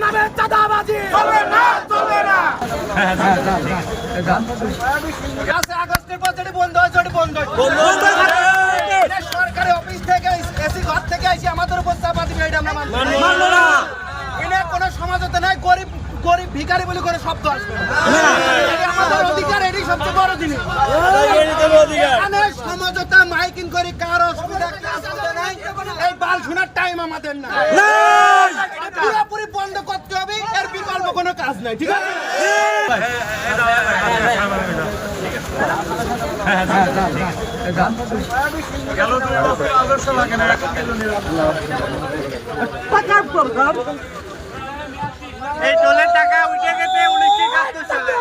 নামে চাঁদাবাজি চলবে না, চলবে না। আগস্টের পর যেটি বন্ধ হয়েছে ওটি বন্ধ হয়েছে। সরকারি অফিস থেকে এসি ঘর থেকে এসে আমাদের উপর চাপা দিবে, এটা আমরা মানব না। এনে কোনো সমাজতে নাই, গরিব গরিব ভিখারি বলে করে শব্দ আসবে না। আমাদের অধিকার, এটি সবচেয়ে বড় জিনিস। এখানে সমঝোতা মাইকিং করে কার অসুবিধা নাই, এই বাল শোনার টাইম আমাদের না। পুরোপুরি বন্ধ করতে হবে, এর বিকল্প কোনো কাজ নাই, ঠিক আছে? এই টোলের টাকা উঠে গেছে 1971 সালে।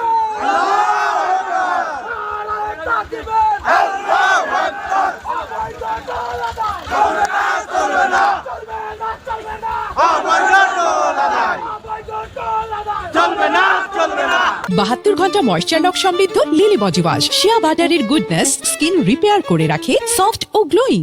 চলবে না, চলবে না। 72 ঘন্টা ময়েশ্চার লক সমৃদ্ধ লিলি বডি ওয়াশ শিয়া বাটারের গুডনেস স্কিন রিপেয়ার করে রাখে সফট ও গ্লোয়িং।